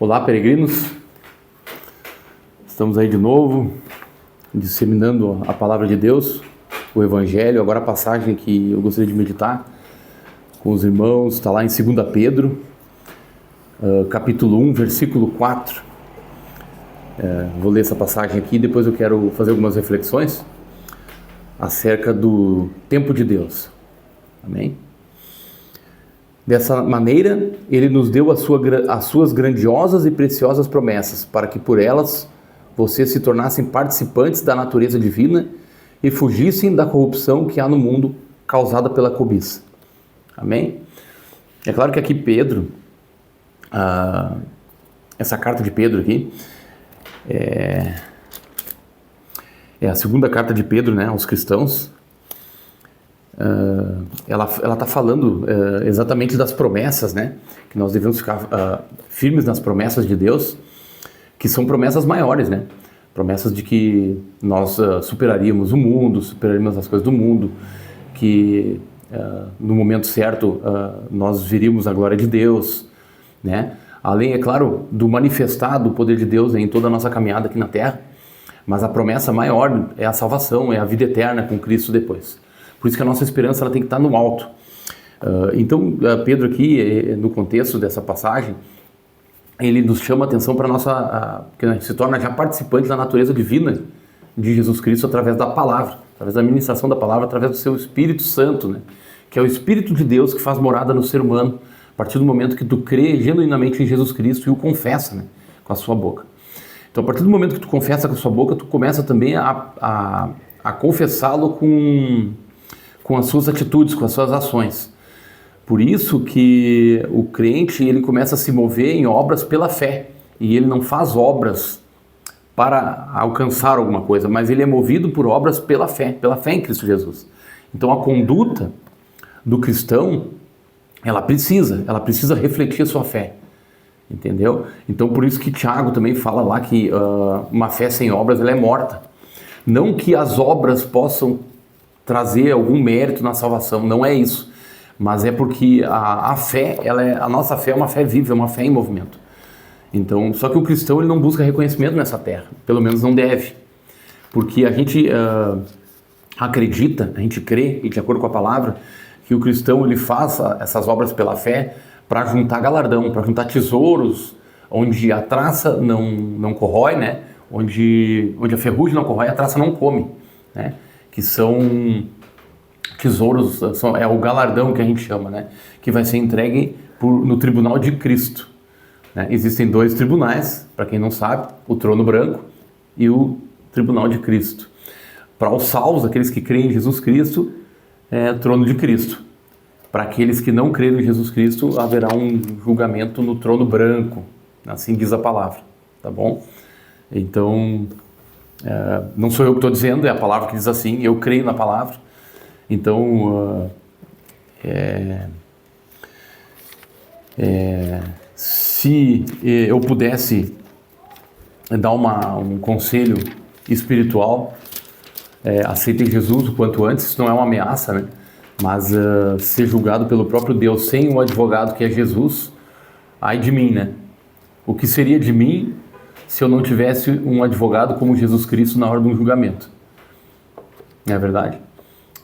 Olá, peregrinos, estamos aí de novo, disseminando a palavra de Deus, o Evangelho. Agora a passagem que eu gostaria de meditar com os irmãos está lá em 2 Pedro, capítulo 1, versículo 4. Vou ler essa passagem aqui e depois eu quero fazer algumas reflexões acerca do tempo de Deus. Amém? Dessa maneira, Ele nos deu as suas grandiosas e preciosas promessas, para que por elas vocês se tornassem participantes da natureza divina e fugissem da corrupção que há no mundo causada pela cobiça. Amém? É claro que aqui Pedro, essa carta de Pedro aqui, é a segunda carta de Pedro, né, aos cristãos. Ela está falando exatamente das promessas, né? Que nós devemos ficar firmes nas promessas de Deus, que são promessas maiores, né? Promessas de que nós superaríamos o mundo, superaríamos as coisas do mundo, que no momento certo nós viríamos a glória de Deus, né? Além, é claro, do manifestar do poder de Deus em toda a nossa caminhada aqui na Terra, mas a promessa maior é a salvação, é a vida eterna com Cristo depois. Por isso que a nossa esperança ela tem que estar no alto. Então, Pedro aqui, no contexto dessa passagem, ele nos chama a atenção para a nossa... que a gente se torna já participante da natureza divina de Jesus Cristo através da palavra, através da ministração da palavra, através do seu Espírito Santo, né? Que é o Espírito de Deus que faz morada no ser humano, a partir do momento que tu crê genuinamente em Jesus Cristo e o confessa, né, com a sua boca. Então, a partir do momento que tu confessa com a sua boca, tu começa também a confessá-lo com as suas atitudes, com as suas ações. Por isso que o crente, ele começa a se mover em obras pela fé. E ele não faz obras para alcançar alguma coisa, mas ele é movido por obras pela fé em Cristo Jesus. Então a conduta do cristão, ela precisa refletir a sua fé. Entendeu? Então por isso que Tiago também fala lá que uma fé sem obras ela é morta. Não que as obras possam trazer algum mérito na salvação, não é isso, mas é porque a fé, a nossa fé é uma fé viva, é uma fé em movimento. Então, só que o cristão ele não busca reconhecimento nessa terra, pelo menos não deve, porque a gente acredita, a gente crê, e de acordo com a palavra, que o cristão ele faz essas obras pela fé para juntar galardão, para juntar tesouros, onde a traça não corrói, né? Onde a ferrugem não corrói, a traça não come, né? Que são tesouros, é o galardão que a gente chama, né? Que vai ser entregue no tribunal de Cristo, né? Existem dois tribunais, para quem não sabe, o trono branco e o tribunal de Cristo. Para os salvos, aqueles que creem em Jesus Cristo, é o trono de Cristo. Para aqueles que não creem em Jesus Cristo, haverá um julgamento no trono branco, assim diz a palavra, tá bom? Então... não sou eu que estou dizendo, é a palavra que diz assim, eu creio na palavra. Então, se eu pudesse dar um conselho espiritual, aceitem Jesus o quanto antes. Isso não é uma ameaça, né? Mas ser julgado pelo próprio Deus sem um advogado que é Jesus, ai de mim, né? O que seria de mim se eu não tivesse um advogado como Jesus Cristo na hora de um julgamento? Não é verdade?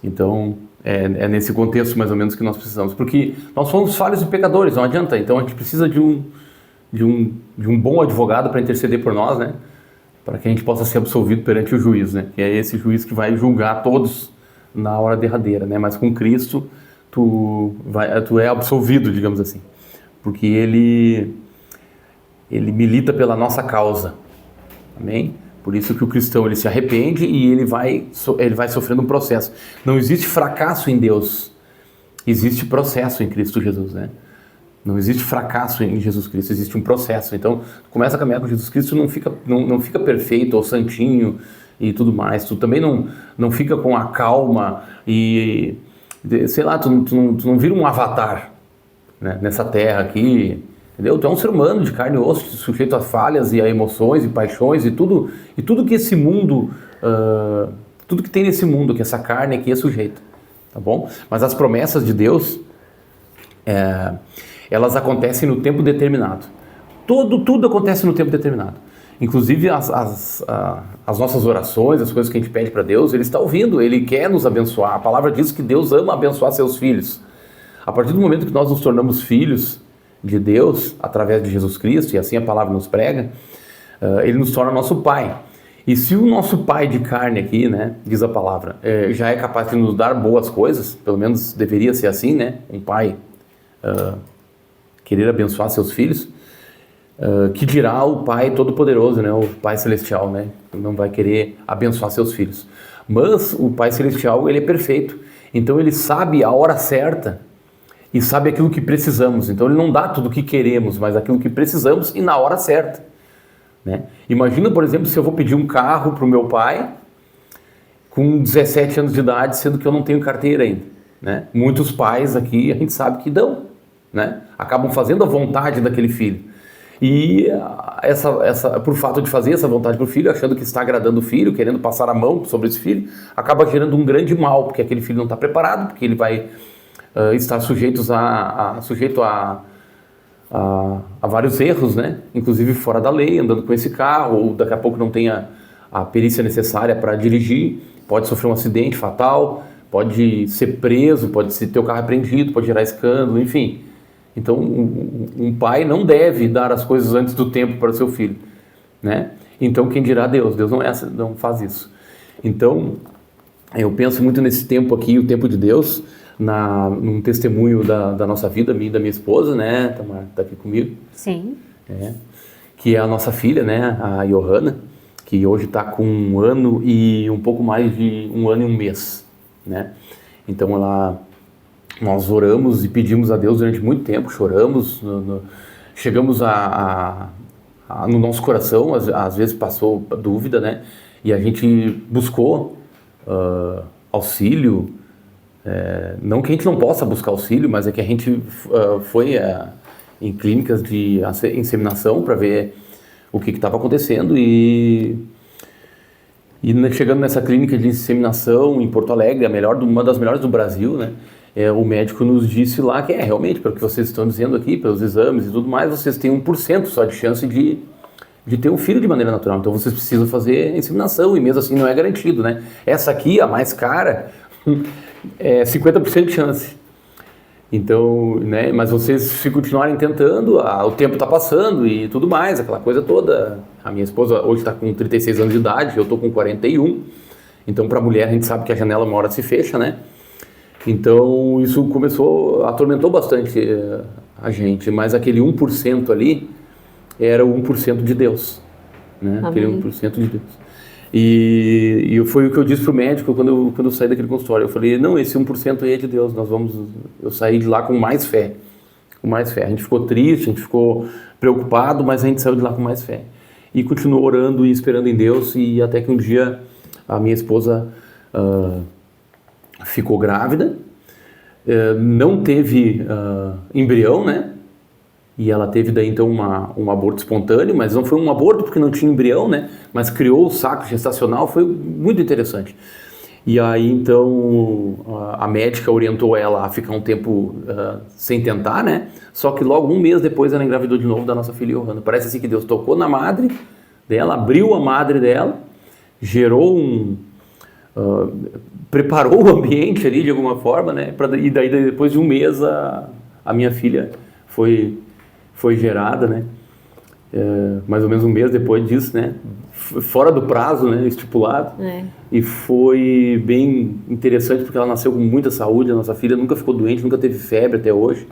Então, é nesse contexto mais ou menos que nós precisamos. Porque nós somos falhos e pecadores, não adianta. Então, a gente precisa de um bom advogado para interceder por nós, né? Para que a gente possa ser absolvido perante o juiz, né? Que é esse juiz que vai julgar todos na hora derradeira, né? Mas com Cristo, tu é absolvido, digamos assim. Porque Ele milita pela nossa causa, amém? Por isso que o cristão ele se arrepende e ele vai sofrendo um processo. Não existe fracasso em Deus, existe processo em Cristo Jesus, né? Não existe fracasso em Jesus Cristo, existe um processo. Então, tu começa a caminhar com Jesus Cristo, não fica perfeito ou santinho e tudo mais. Tu também não fica com a calma e, sei lá, tu não vira um avatar, né, nessa terra aqui. Entendeu? Tu é um ser humano de carne e osso, sujeito a falhas e a emoções e paixões e tudo que esse mundo, tudo que tem nesse mundo, que essa carne aqui é sujeita, tá bom? Mas as promessas de Deus, elas acontecem no tempo determinado. Tudo acontece no tempo determinado. Inclusive as nossas orações, as coisas que a gente pede para Deus, Ele está ouvindo, Ele quer nos abençoar. A palavra diz que Deus ama abençoar seus filhos. A partir do momento que nós nos tornamos filhos de Deus, através de Jesus Cristo, e assim a palavra nos prega, Ele nos torna nosso Pai. E se o nosso pai de carne aqui, né, diz a palavra, já é capaz de nos dar boas coisas, pelo menos deveria ser assim, né, um pai querer abençoar seus filhos, que dirá o Pai Todo-Poderoso, né, o Pai Celestial, né, não vai querer abençoar seus filhos. Mas o Pai Celestial, Ele é perfeito, então Ele sabe a hora certa e sabe aquilo que precisamos. Então Ele não dá tudo o que queremos, mas aquilo que precisamos e na hora certa. Né? Imagina, por exemplo, se eu vou pedir um carro para o meu pai com 17 anos de idade, sendo que eu não tenho carteira ainda. Né? Muitos pais aqui, a gente sabe que dão, né? Acabam fazendo a vontade daquele filho. E por fato de fazer essa vontade para o filho, achando que está agradando o filho, querendo passar a mão sobre esse filho, acaba gerando um grande mal, porque aquele filho não está preparado, porque ele vai estar sujeito a vários erros, né? Inclusive fora da lei, andando com esse carro, ou daqui a pouco não tem a perícia necessária para dirigir, pode sofrer um acidente fatal, pode ser preso, pode ter o carro apreendido, pode gerar escândalo, enfim. Então, um pai não deve dar as coisas antes do tempo para o seu filho, né? Então, quem dirá Deus? Deus não faz isso. Então, eu penso muito nesse tempo aqui, o tempo de Deus, num testemunho da nossa vida, minha e da minha esposa, né, Tamar, tá aqui comigo. Sim. Que é a nossa filha, né, a Johanna, que hoje está com 1 ano e um pouco mais de 1 ano e 1 mês, né. Então nós oramos e pedimos a Deus durante muito tempo, choramos, chegamos no nosso coração, às vezes passou dúvida, né, e a gente buscou auxílio. Não que a gente não possa buscar auxílio, mas é que a gente foi em clínicas de inseminação para ver o que estava acontecendo e chegando nessa clínica de inseminação em Porto Alegre, uma das melhores do Brasil, né? O médico nos disse lá que realmente, pelo que vocês estão dizendo aqui, pelos exames e tudo mais, vocês têm 1% só de chance de ter um filho de maneira natural, então vocês precisam fazer inseminação e mesmo assim não é garantido, né? Essa aqui, a mais cara, é 50% de chance. Então, né, mas vocês se continuarem tentando, o tempo está passando e tudo mais, aquela coisa toda. A minha esposa hoje está com 36 anos de idade, eu estou com 41. Então, para a mulher, a gente sabe que a janela uma hora se fecha, né? Então, isso atormentou bastante a gente, mas aquele 1% ali era o 1% de Deus, né? Aquele 1% de Deus. E foi o que eu disse pro médico quando eu saí daquele consultório. Eu falei, não, esse 1% aí é de Deus, eu saí de lá com mais fé. Com mais fé. A gente ficou triste, a gente ficou preocupado, mas a gente saiu de lá com mais fé. E continuou orando e esperando em Deus, e até que um dia a minha esposa ficou grávida, não teve embrião, né? E ela teve daí então um aborto espontâneo, mas não foi um aborto porque não tinha embrião, né? Mas criou o saco gestacional, foi muito interessante. E aí então a médica orientou ela a ficar um tempo sem tentar, né? Só que logo 1 mês depois ela engravidou de novo da nossa filha Johanna. Parece assim que Deus tocou na madre dela, abriu a madre dela, gerou preparou o ambiente ali de alguma forma, né? E daí depois de 1 mês a minha filha foi gerada, né? Mais ou menos 1 mês depois disso, né? Fora do prazo, né? Estipulado. E foi bem interessante porque ela nasceu com muita saúde. A nossa filha nunca ficou doente, nunca teve febre até hoje,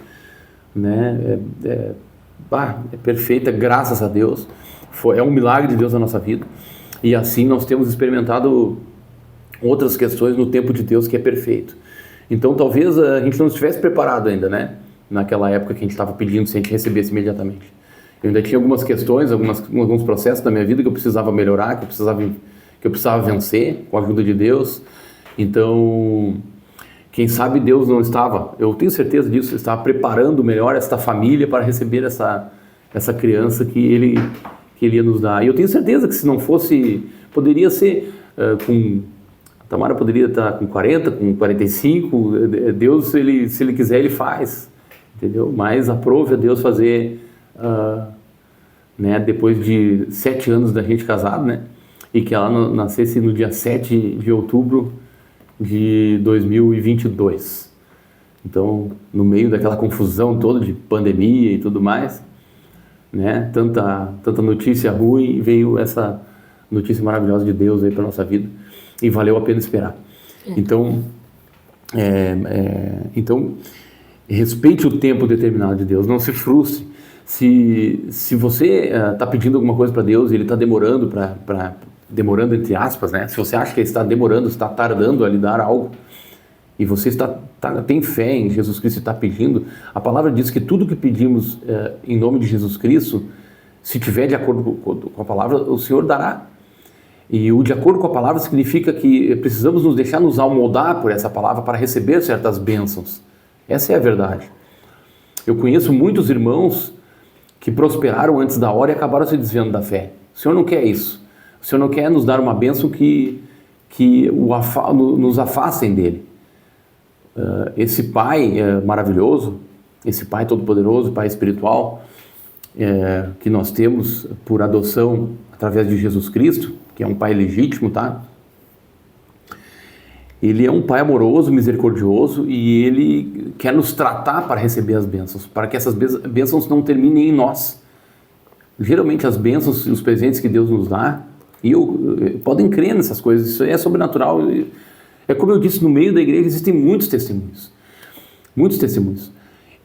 né? É perfeita, graças a Deus. É um milagre de Deus na nossa vida. E assim nós temos experimentado outras questões no tempo de Deus que é perfeito. Então talvez a gente não estivesse preparado ainda, né? Naquela época que a gente estava pedindo se a gente recebesse imediatamente. Eu ainda tinha algumas questões, alguns processos da minha vida que eu precisava melhorar, que eu precisava vencer com a ajuda de Deus. Então, quem sabe Deus não estava, eu tenho certeza disso, estava preparando melhor esta família para receber essa criança que ele ia nos dar. E eu tenho certeza que se não fosse, poderia ser a Tamara poderia estar com 40, com 45, Deus, se ele quiser, ele faz. Entendeu? Mas aprove a Deus fazer né, depois de 7 anos da gente casado, né, e que ela nascesse no dia 7 de outubro de 2022. Então, no meio daquela confusão toda de pandemia e tudo mais, né, tanta notícia ruim, veio essa notícia maravilhosa de Deus aí para nossa vida e valeu a pena esperar. Então, respeite o tempo determinado de Deus, não se frustre. Se você está pedindo alguma coisa para Deus e Ele está demorando, demorando entre aspas, né? Se você acha que Ele está demorando, está tardando a lhe dar algo, e você tem fé em Jesus Cristo e está pedindo, a palavra diz que tudo que pedimos em nome de Jesus Cristo, se tiver de acordo com a palavra, o Senhor dará. E o de acordo com a palavra significa que precisamos nos deixar nos amoldar por essa palavra para receber certas bênçãos. Essa é a verdade. Eu conheço muitos irmãos que prosperaram antes da hora e acabaram se desviando da fé. O Senhor não quer isso. O Senhor não quer nos dar uma bênção que nos afastem dele. Esse Pai maravilhoso, esse Pai todo-poderoso, Pai espiritual, que nós temos por adoção através de Jesus Cristo, que é um Pai legítimo, tá? Ele é um Pai amoroso, misericordioso, e Ele quer nos tratar para receber as bênçãos, para que essas bênçãos não terminem em nós. Geralmente as bênçãos e os presentes que Deus nos dá, podem crer nessas coisas, isso é sobrenatural. É como eu disse, no meio da igreja existem muitos testemunhos. Muitos testemunhos.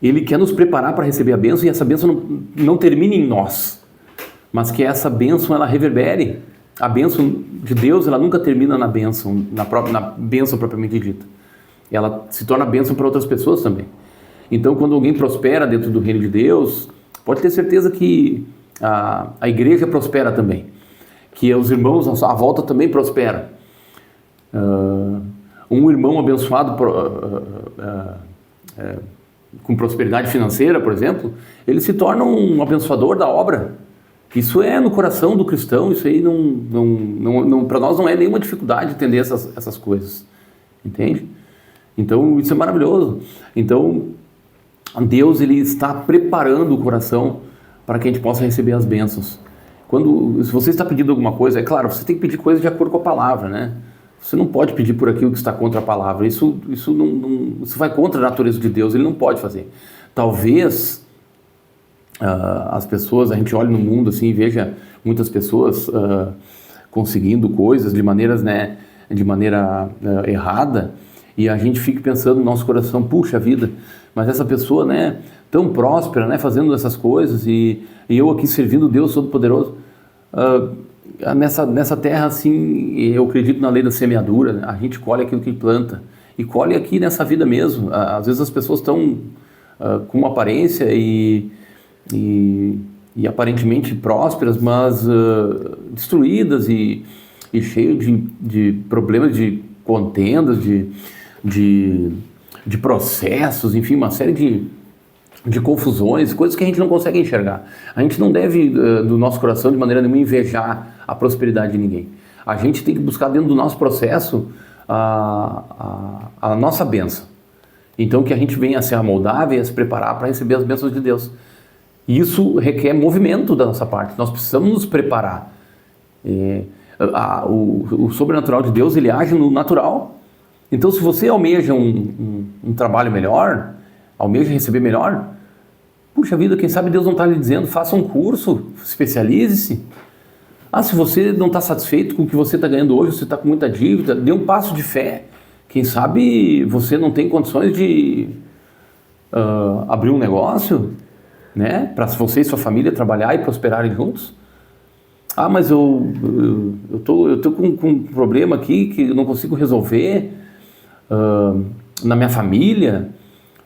Ele quer nos preparar para receber a bênção, e essa bênção não termine em nós, mas que essa bênção ela reverbere. A bênção de Deus, ela nunca termina na bênção propriamente dita. Ela se torna bênção para outras pessoas também. Então, quando alguém prospera dentro do reino de Deus, pode ter certeza que a igreja prospera também. Que os irmãos à volta também prosperam. Um irmão abençoado com prosperidade financeira, por exemplo, ele se torna um abençoador da obra. Isso é no coração do cristão, isso aí para nós não é nenhuma dificuldade entender essas coisas, entende? Então isso é maravilhoso. Então Deus ele está preparando o coração para que a gente possa receber as bênçãos. Se você está pedindo alguma coisa, é claro, você tem que pedir coisas de acordo com a palavra, né? Você não pode pedir por aquilo que está contra a palavra, isso vai contra a natureza de Deus, Ele não pode fazer. Talvez as pessoas, a gente olha no mundo assim e veja muitas pessoas conseguindo coisas de maneira errada, e a gente fica pensando no nosso coração, puxa vida, mas essa pessoa, né, tão próspera, né, fazendo essas coisas, e eu aqui servindo Deus Todo-Poderoso. Nessa terra, assim, eu acredito na lei da semeadura, né? A gente colhe aquilo que planta, e colhe aqui nessa vida mesmo. Às vezes as pessoas estão com uma aparência e aparentemente prósperas, mas destruídas e cheias de problemas, de contendas, de processos, enfim, uma série de confusões, coisas que a gente não consegue enxergar. A gente não deve, do nosso coração, de maneira nenhuma, invejar a prosperidade de ninguém. A gente tem que buscar dentro do nosso processo a nossa bênção. Então, que a gente venha a se amoldar, venha a se preparar para receber as bênçãos de Deus. E isso requer movimento da nossa parte. Nós precisamos nos preparar. O sobrenatural de Deus, ele age no natural. Então, se você almeja um trabalho melhor, almeja receber melhor, puxa vida, quem sabe Deus não está lhe dizendo, faça um curso, especialize-se. Se você não está satisfeito com o que você está ganhando hoje, você está com muita dívida, dê um passo de fé. Quem sabe você não tem condições de abrir um negócio, né, para você e sua família trabalhar e prosperarem juntos. Mas eu tô com um problema aqui que eu não consigo resolver na minha família.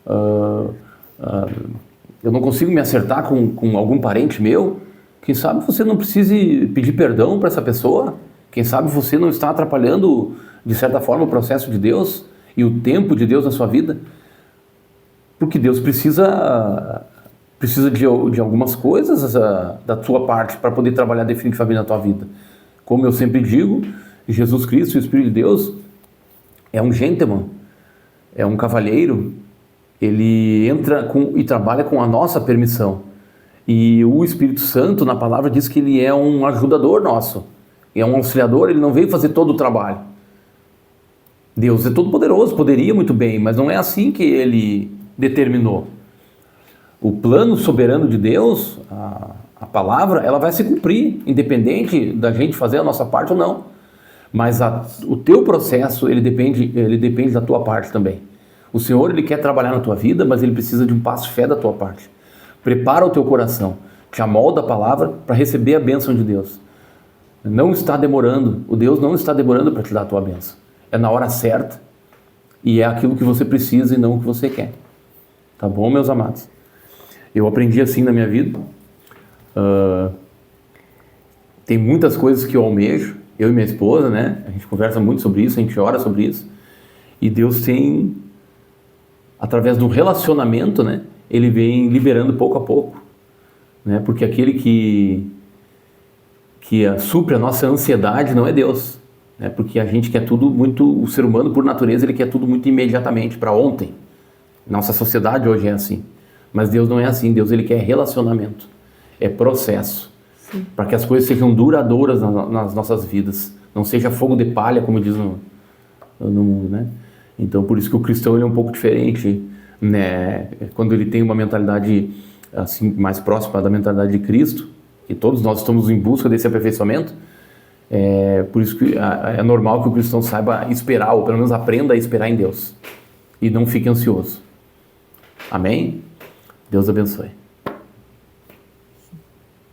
Eu não consigo me acertar com algum parente meu. Quem sabe você não precise pedir perdão para essa pessoa. Quem sabe você não está atrapalhando, de certa forma, o processo de Deus e o tempo de Deus na sua vida. Porque Deus precisa de algumas coisas da sua parte para poder trabalhar definitivamente na tua vida. Como eu sempre digo, Jesus Cristo, o Espírito de Deus, é um gentleman, é um cavalheiro. Ele entra e trabalha com a nossa permissão. E o Espírito Santo, na palavra, diz que ele é um ajudador nosso, é um auxiliador, ele não veio fazer todo o trabalho. Deus é todo poderoso, poderia muito bem, mas não é assim que ele determinou. O plano soberano de Deus, a palavra, ela vai se cumprir, independente da gente fazer a nossa parte ou não. Mas o teu processo, ele depende da tua parte também. O Senhor, ele quer trabalhar na tua vida, mas ele precisa de um passo de fé da tua parte. Prepara o teu coração, te amolda a palavra para receber a bênção de Deus. Não está demorando, o Deus não está demorando para te dar a tua bênção. É na hora certa e é aquilo que você precisa e não o que você quer. Tá bom, meus amados? Eu aprendi assim na minha vida. Tem muitas coisas que eu almejo, eu e minha esposa, né? A gente conversa muito sobre isso, a gente ora sobre isso. E Deus tem, através do relacionamento, né? Ele vem liberando pouco a pouco, né? Porque aquele que supre a nossa ansiedade não é Deus, né? Porque a gente quer tudo muito, o ser humano por natureza ele quer tudo muito imediatamente, para ontem. Nossa sociedade hoje é assim, mas Deus não é assim. Deus ele quer relacionamento, é processo, para que as coisas sejam duradouras nas nossas vidas, não seja fogo de palha, como diz no mundo, né? Então por isso que o cristão ele é um pouco diferente, né? Quando ele tem uma mentalidade assim mais próxima da mentalidade de Cristo, e todos nós estamos em busca desse aperfeiçoamento, por isso que é normal que o cristão saiba esperar, ou pelo menos aprenda a esperar em Deus, e não fique ansioso. Amém? Deus abençoe.